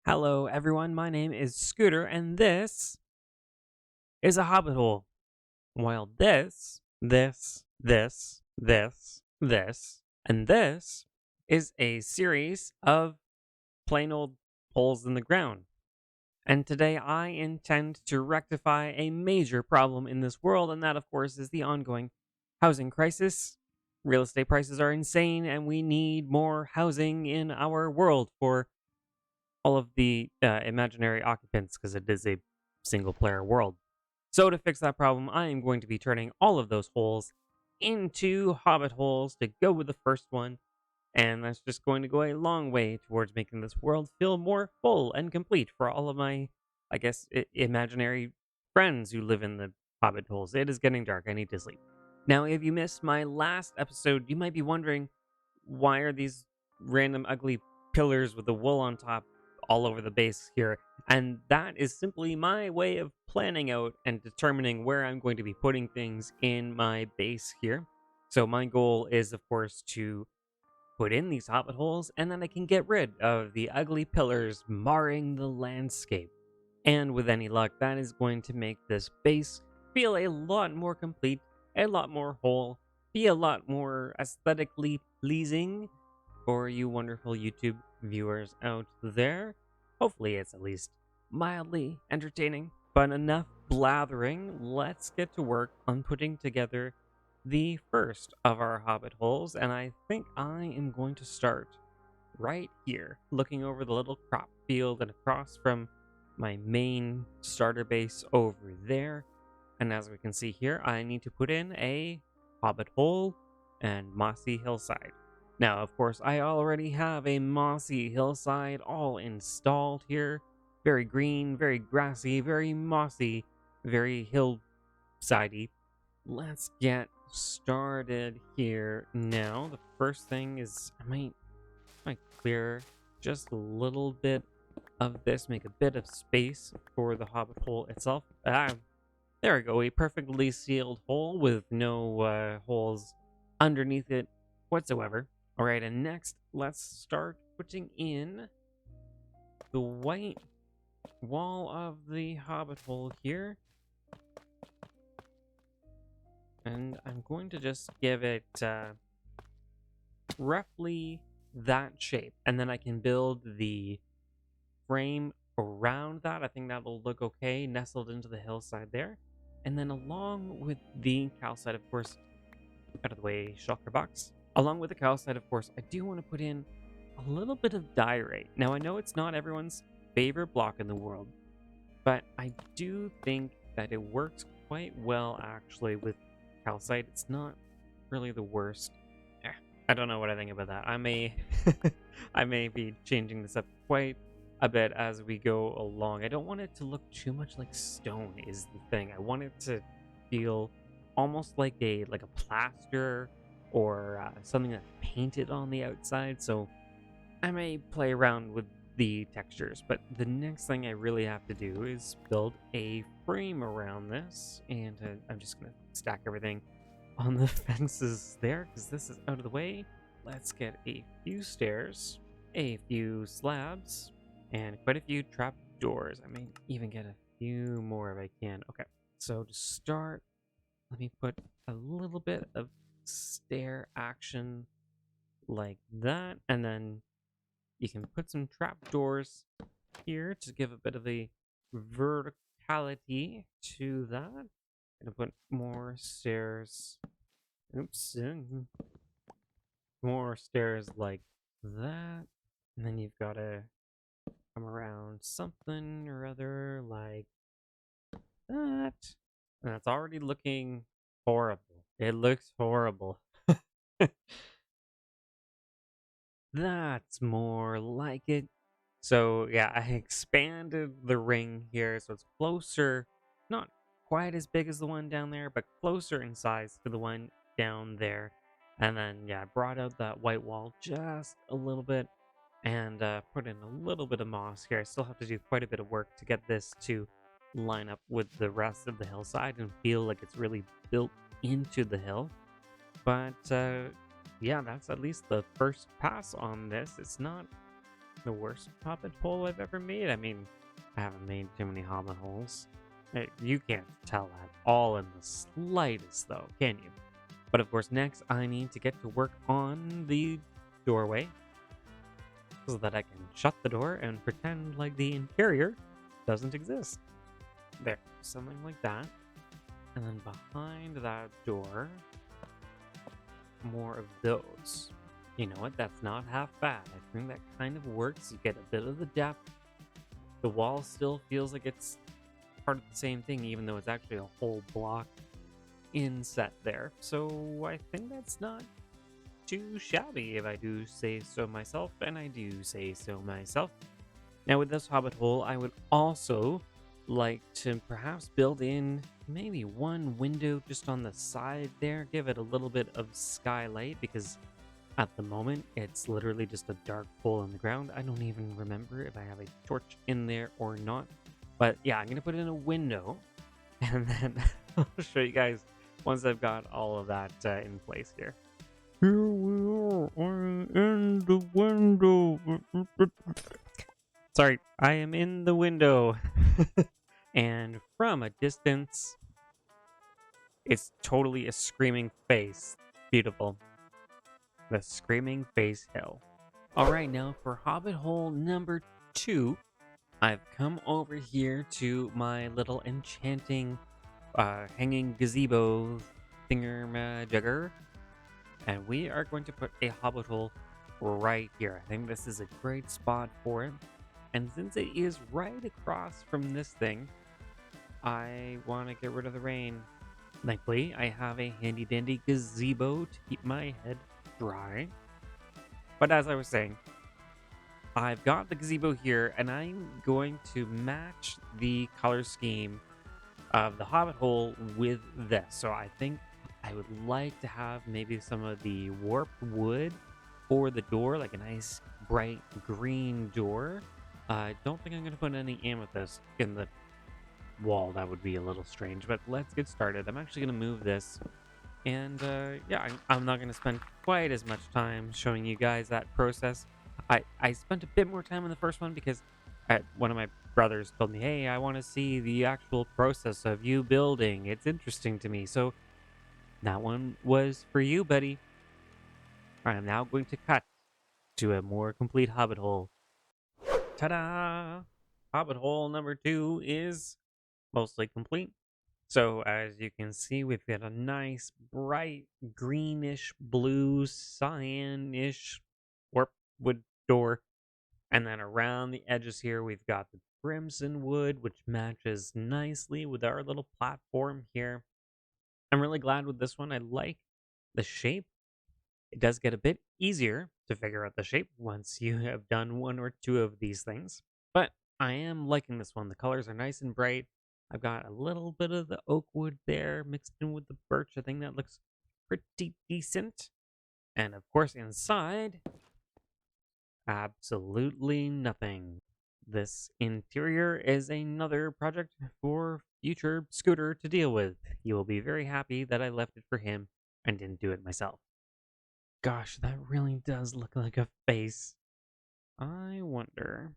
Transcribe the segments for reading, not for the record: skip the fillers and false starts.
Hello, everyone. My name is Scooter, and this is a Hobbit hole. While this, and this is a series of plain old holes in the ground. And today I intend to rectify a major problem in this world, and that, of course, is the ongoing housing crisis. Real estate prices are insane, and we need more housing in our world for all of the imaginary occupants because it is a single player world. So, to fix that problem, I am going to be turning all of those holes into Hobbit holes to go with the first one. And that's just going to go a long way towards making this world feel more full and complete for all of my, I guess, imaginary friends who live in the Hobbit holes. It is getting dark. I need to sleep. Now, if you missed my last episode, you might be wondering, why are these random ugly pillars with the wool on top all over the base here? And that is simply my way of planning out and determining where I'm going to be putting things in my base here. So my goal is, of course, to put in these hobbit holes, and then I can get rid of the ugly pillars marring the landscape. And with any luck, that is going to make this base feel a lot more complete, a lot more whole, be a lot more aesthetically pleasing for you wonderful YouTube viewers out there. Hopefully, it's at least mildly entertaining. But enough blathering, let's get to work on putting together the first of our hobbit holes, and I think I am going to start right here, looking over the little crop field and across from my main starter base over there. And as we can see here, I need to put in a hobbit hole and mossy hillside. Now, of course, I already have a mossy hillside all installed here. Very green, very grassy, very mossy, very hillsidey. Let's get started here now. The first thing is I might clear just a little bit of this, make a bit of space for the hobbit hole itself. There we go, a perfectly sealed hole with no holes underneath it whatsoever. All right, and next let's start putting in the white wall of the hobbit hole here. And I'm going to just give it roughly that shape. And then I can build the frame around that. I think that'll look okay, nestled into the hillside there. And then along with the calcite, of course, out of the way, shulker box. Along with the calcite, of course, I do want to put in a little bit of diorite. Now, I know it's not everyone's favorite block in the world, but I do think that it works quite well, actually, with calcite. It's not really the worst. I don't know what I think about that. I may I may be changing this up quite a bit as we go along. I don't want it to look too much like stone is the thing. I want it to feel almost like a plaster or something that's painted on the outside. So I may play around with the textures, but the next thing I really have to do is build a frame around this, and I'm just gonna stack everything on the fences there because this is out of the way. Let's get a few stairs, a few slabs, and quite a few trap doors. I may even get a few more if I can. Okay, so to start, let me put a little bit of stair action like that, and then you can put some trap doors here to give a bit of a verticality to that. I'm gonna put more stairs. Oops. More stairs like that. And then you've got to come around something or other like that. And that's already looking horrible. It looks horrible. That's more like it. So yeah, I expanded the ring here so it's closer, not quite as big as the one down there, but closer in size to the one down there. And then yeah, I brought out that white wall just a little bit and put in a little bit of moss here. I still have to do quite a bit of work to get this to line up with the rest of the hillside and feel like it's really built into the hill. But yeah, that's at least the first pass on this. It's not the worst hobbit hole I've ever made. I mean, I haven't made too many hobbit holes. You can't tell at all in the slightest, though, can you? But of course, next I need to get to work on the doorway so that I can shut the door and pretend like the interior doesn't exist. There, something like that. And then behind that door, more of those. You know what? That's not half bad. I think that kind of works. You get a bit of the depth. The wall still feels like it's part of the same thing, even though it's actually a whole block inset there. So I think that's not too shabby, if I do say so myself, and I do say so myself. Now with this hobbit hole, I would also like to perhaps build in maybe one window just on the side there, give it a little bit of skylight, because at the moment it's literally just a dark hole in the ground. I don't even remember if I have a torch in there or not, but yeah, I'm gonna put in a window and then I'll show you guys once I've got all of that in place here. Here we are, I'm in the window. Sorry, I am in the window. And from a distance, it's totally a screaming face. Beautiful. The Screaming Face Hill. Alright, now for Hobbit Hole number 2, I've come over here to my little enchanting hanging gazebo thingamajigger, and we are going to put a hobbit hole right here. I think this is a great spot for it, and since it is right across from this thing, I want to get rid of the rain. Thankfully, I have a handy dandy gazebo to keep my head dry. But as I was saying, I've got the gazebo here, and I'm going to match the color scheme of the hobbit hole with this. So I think I would like to have maybe some of the warped wood for the door, like a nice bright green door. I don't think I'm going to put any amethyst in the wall. That would be a little strange, but let's get started. I'm actually going to move this, and yeah, I'm not going to spend quite as much time showing you guys that process. I spent a bit more time in the first one because one of my brothers told me, hey, I want to see the actual process of you building. It's interesting to me. So that one was for you, buddy. I am now going to cut to a more complete hobbit hole. Ta-da! Hobbit hole number 2 is mostly complete. So as you can see, we've got a nice bright greenish blue cyan-ish warp wood door. And then around the edges here, we've got the crimson wood, which matches nicely with our little platform here. I'm really glad with this one. I like the shape. It does get a bit easier to figure out the shape once you have done one or two of these things. But I am liking this one. The colors are nice and bright. I've got a little bit of the oak wood there mixed in with the birch. I think that looks pretty decent. And of course, inside, absolutely nothing. This interior is another project for future Scooter to deal with. He will be very happy that I left it for him and didn't do it myself. Gosh, that really does look like a face. I wonder.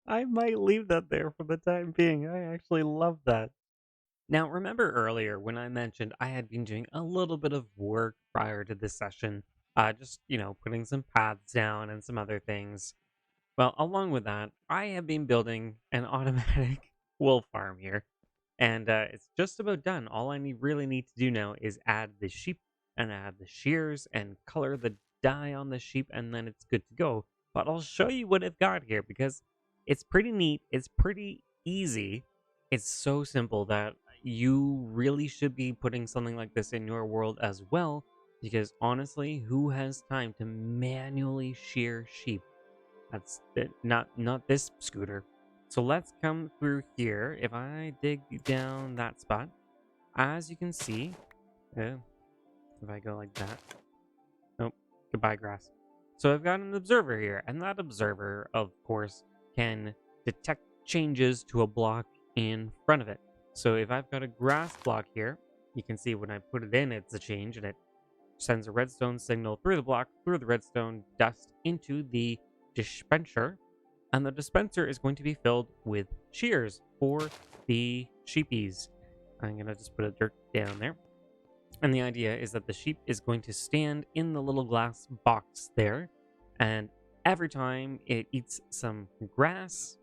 I might leave that there for the time being. I actually love that. Now, remember earlier when I mentioned I had been doing a little bit of work prior to this session, just, putting some paths down and some other things. Well, along with that, I have been building an automatic wool farm here, and it's just about done. All I really need to do now is add the sheep and add the shears and color the dye on the sheep, and then it's good to go. But I'll show you what I've got here because it's pretty neat. It's pretty easy. It's so simple that you really should be putting something like this in your world as well, because honestly, who has time to manually shear sheep? That's it. Not this Scooter. So let's come through here. If I dig down that spot, as you can see, if I go like that, nope, goodbye grass. So I've got an observer here, and that observer, of course, can detect changes to a block in front of it. So if I've got a grass block here, you can see when I put it in, it's a change, and it sends a redstone signal through the block, through the redstone dust into the dispenser, and the dispenser is going to be filled with shears for the sheepies. I'm going to just put a dirt down there. And the idea is that the sheep is going to stand in the little glass box there, and every time it eats some grass,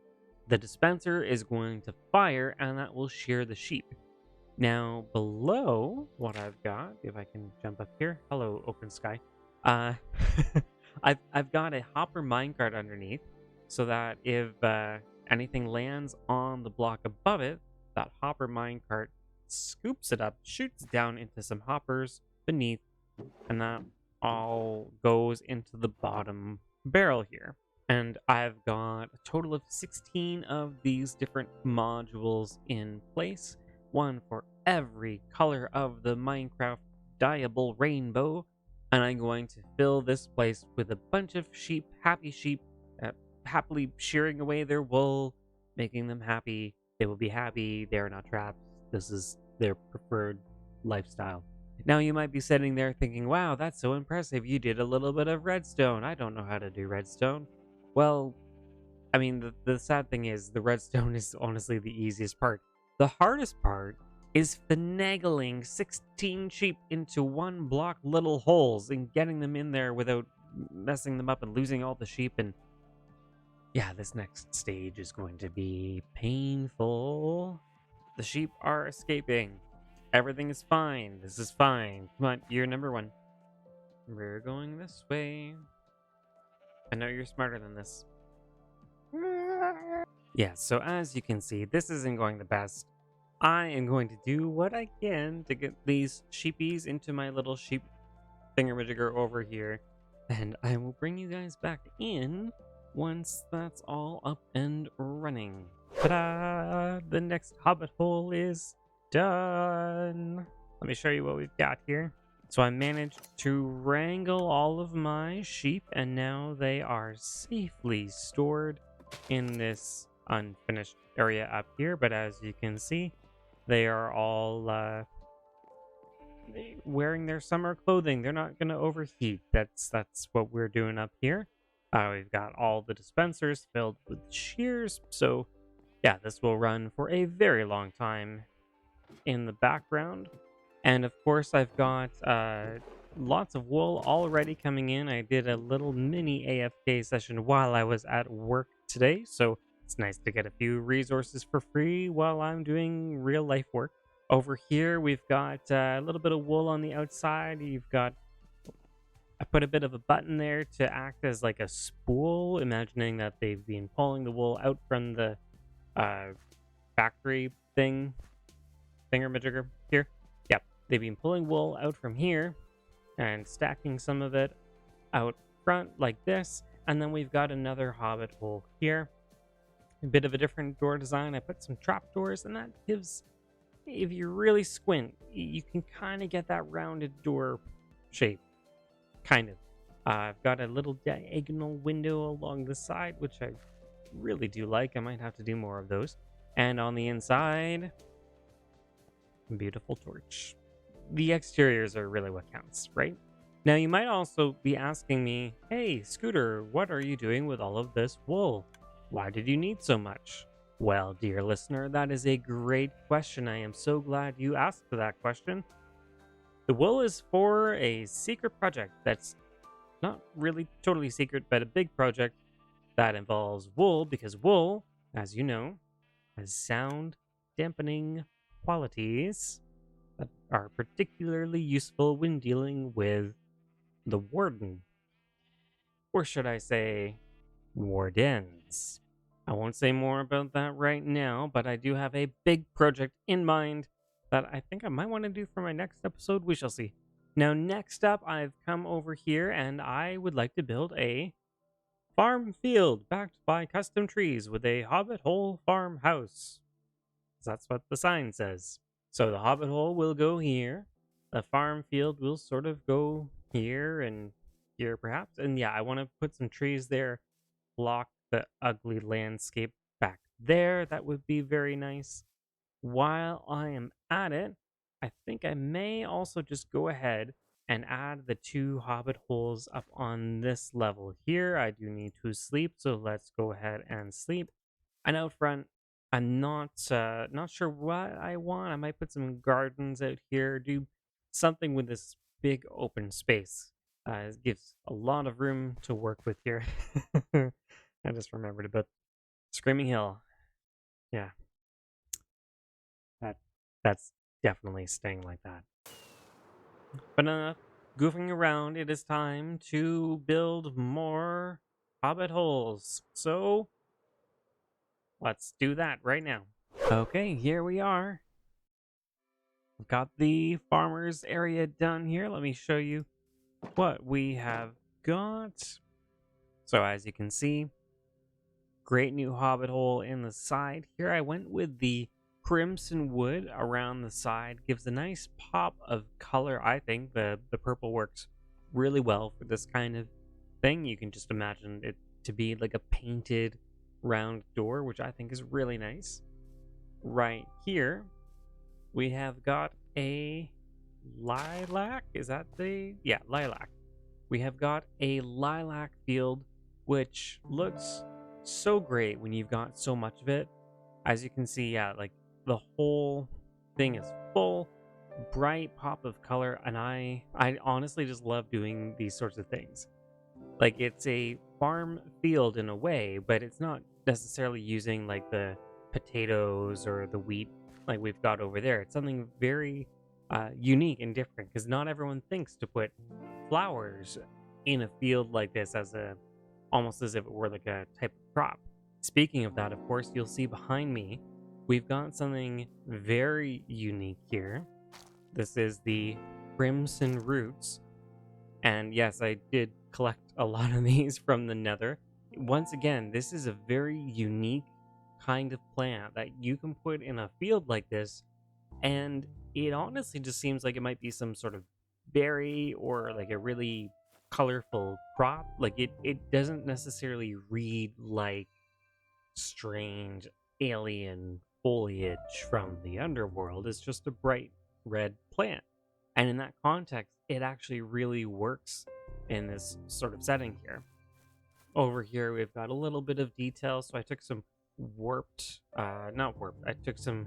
the dispenser is going to fire, and that will shear the sheep. Now, below what I've got, if I can jump up here. Hello, open sky. Uh, I've got a hopper minecart underneath, so that if anything lands on the block above it, that hopper minecart scoops it up, shoots down into some hoppers beneath, and that all goes into the bottom barrel here. And I've got a total of 16 of these different modules in place, one for every color of the Minecraft dyeable rainbow, and I'm going to fill this place with a bunch of sheep, happily shearing away their wool, making them happy. They will be happy. They are not trapped. This is their preferred lifestyle. Now you might be sitting there thinking, wow, that's so impressive. You did a little bit of redstone. I don't know how to do redstone. Well, I mean, the sad thing is the redstone is honestly the easiest part. The hardest part is finagling 16 sheep into one block little holes and getting them in there without messing them up and losing all the sheep. And yeah, this next stage is going to be painful. The sheep are escaping. Everything is fine. This is fine. Come on, you're number one. We're going this way. I know you're smarter than this. Yeah, so as you can see, this isn't going the best. I am going to do what I can to get these sheepies into my little sheep thingamajigger over here. And I will bring you guys back in once that's all up and running. Ta-da! The next Hobbit hole is done. Let me show you what we've got here. So I managed to wrangle all of my sheep, and now they are safely stored in this unfinished area up here. But as you can see, they are all wearing their summer clothing. They're not going to overheat. That's what we're doing up here. We've got all the dispensers filled with shears. So yeah, this will run for a very long time in the background. And of course, I've got lots of wool already coming in. I did a little mini AFK session while I was at work today. So it's nice to get a few resources for free while I'm doing real life work. Over here, we've got a little bit of wool on the outside. I put a bit of a button there to act as like a spool, imagining that they've been pulling the wool out from the factory thingamajigger here. Yep, they've been pulling wool out from here and stacking some of it out front like this. And then we've got another Hobbit hole here. A bit of a different door design. I put some trapdoors, and that gives, if you really squint, you can kind of get that rounded door shape. Kind of. I've got a little diagonal window along the side, which I really do like. I might have to do more of those. And on the inside, beautiful torch. The exteriors are really what counts, right? Now, you might also be asking me, hey, Scooter, what are you doing with all of this wool? Why did you need so much? Well, dear listener, that is a great question. I am so glad you asked that question. The wool is for a secret project that's not really totally secret, but a big project that involves wool, because wool, as you know, has sound dampening qualities that are particularly useful when dealing with the warden. Or should I say, wardens. I won't say more about that right now, but I do have a big project in mind that I think I might want to do for my next episode. We shall see. Now, next up, I've come over here and I would like to build a farm field backed by custom trees with a Hobbit hole farmhouse. That's what the sign says. So the Hobbit hole will go here. The farm field will sort of go here and here perhaps. And yeah, I want to put some trees there, block the ugly landscape back there, that would be very nice. While I am at it, I think I may also just go ahead and add the 2 hobbit holes up on this level here. I do need to sleep, so let's go ahead and sleep. And out front, I'm not sure what I want. I might put some gardens out here, do something with this big open space. It gives a lot of room to work with here. I just remembered about Screaming Hill. Yeah, that that's definitely staying like that. But enough goofing around. It is time to build more hobbit holes. So let's do that right now. Okay, here we are. We've got the farmer's area done here. Let me show you what we have got. So as you can see, great new hobbit hole in the side. Here I went with the crimson wood around the side. Gives a nice pop of color, I think. The purple works really well for this kind of thing. You can just imagine it to be like a painted round door, which I think is really nice. Right here, we have got a lilac. Is that the... Yeah, lilac. We have got a lilac field, which looks so great when you've got so much of it. As you can see, yeah, like the whole thing is full, bright pop of color, and I honestly just love doing these sorts of things. Like, it's a farm field in a way, but it's not necessarily using like the potatoes or the wheat like we've got over there. It's something very unique and different, because not everyone thinks to put flowers in a field like this as a almost as if it were like a type of crop. Speaking of that, of course, you'll see behind me we've got something very unique here. This is the crimson roots, and yes, I did collect a lot of these from the Nether. Once again, this is a very unique kind of plant that you can put in a field like this, and it honestly just seems like it might be some sort of berry or like a really colorful crop. Like it doesn't necessarily read like strange alien foliage from the underworld. It's just a bright red plant. And in that context, it actually really works in this sort of setting here. Over here, we've got a little bit of detail. So I took some not warped, I took some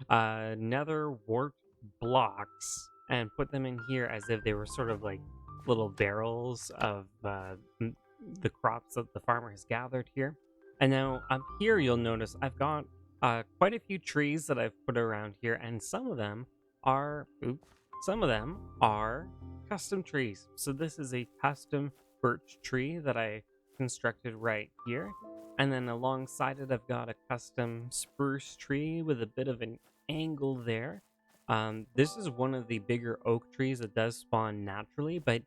nether warped blocks and put them in here as if they were sort of like little barrels of the crops that the farmer has gathered here. And now up here, you'll notice I've got quite a few trees that I've put around here, and some of them are custom trees. So this is a custom birch tree that I constructed right here. And then alongside it, I've got a custom spruce tree with a bit of an angle there. This is one of the bigger oak trees that does spawn naturally, but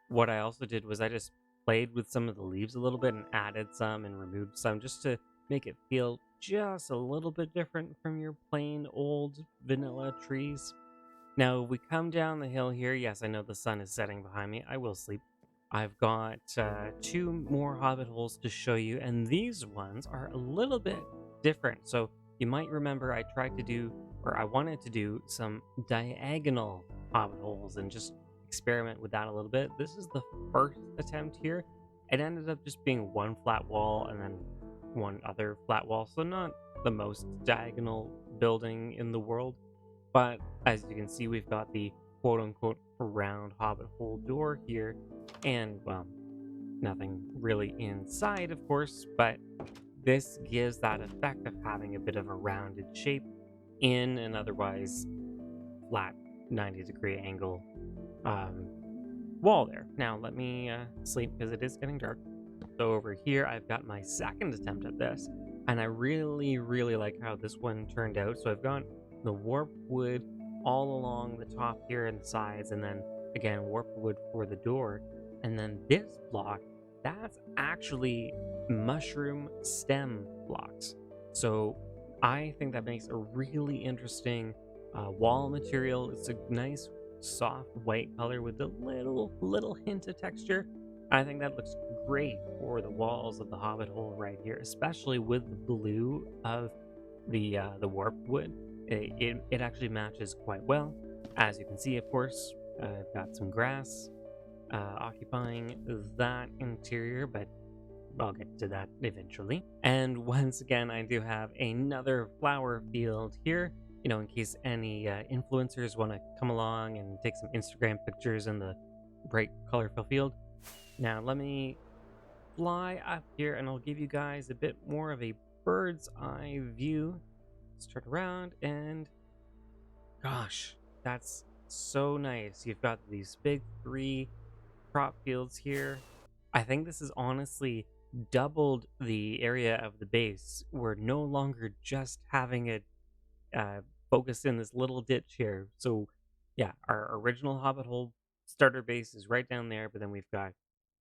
what I also did was I just played with some of the leaves a little bit and added some and removed some just to make it feel just a little bit different from your plain old vanilla trees. Now, we come down the hill here. Yes, I know the sun is setting behind me. I will sleep. I've got 2 more hobbit holes to show you, and these ones are a little bit different. So you might remember I wanted to do some diagonal hobbit holes and just experiment with that a little bit. This is the first attempt here. It ended up just being one flat wall and then one other flat wall, so not the most diagonal building in the world. But as you can see, we've got the quote-unquote round hobbit hole door here, and, well, nothing really inside, of course, but this gives that effect of having a bit of a rounded shape in an otherwise flat 90-degree angle wall there. Now, let me sleep because it is getting dark. So over here, I've got my second attempt at this, and I really, really like how this one turned out. So I've got the warped wood all along the top here and the sides, and then again warped wood for the door. And then this block, that's actually mushroom stem blocks. So I think that makes a really interesting wall material. It's a nice soft white color with a little hint of texture. I think that looks great for the walls of the Hobbit hole right here, especially with the blue of the warp wood. It actually matches quite well. As you can see, of course, I've got some grass occupying that interior, but I'll get to that eventually. And once again, I do have another flower field here, in case any influencers want to come along and take some Instagram pictures in the bright, colorful field. Now, let me fly up here and I'll give you guys a bit more of a bird's eye view. Let's turn around and gosh, that's so nice. You've got these big 3 crop fields here. I think this is honestly doubled the area of the base. We're no longer just having it focused in this little ditch here. So yeah, our original Hobbit hole starter base is right down there, but then we've got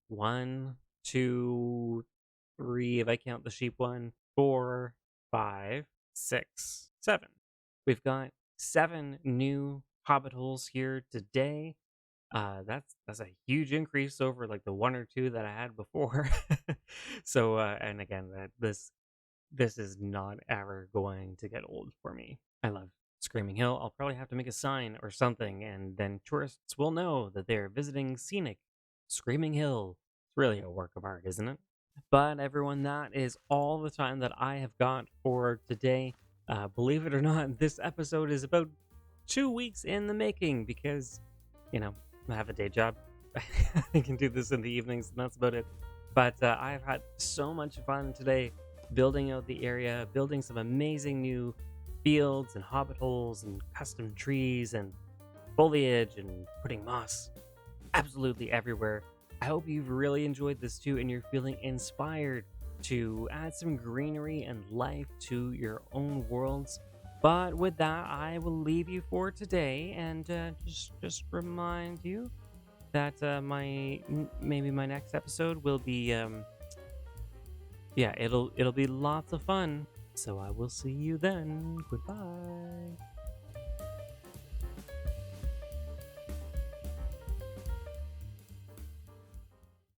1, 2, 3, if I count the sheep one, 4, 5, 6, 7. We've got 7 new Hobbit holes here today. That's a huge increase over like the 1 or 2 that I had before. So and again, this is not ever going to get old for me. I love Screaming Hill. I'll probably have to make a sign or something, and then tourists will know that they're visiting scenic Screaming Hill. It's really a work of art, isn't it? But everyone, that is all the time that I have got for today. Believe it or not, this episode is about 2 weeks in the making because, I have a day job. I can do this in the evenings, and that's about it. But I've had so much fun today building out the area, building some amazing new fields and hobbit holes and custom trees and foliage and putting moss absolutely everywhere. I hope you've really enjoyed this too and you're feeling inspired to add some greenery and life to your own worlds. But with that, I will leave you for today and just remind you that maybe my next episode will be yeah, it'll be lots of fun. So I will see you then. Goodbye.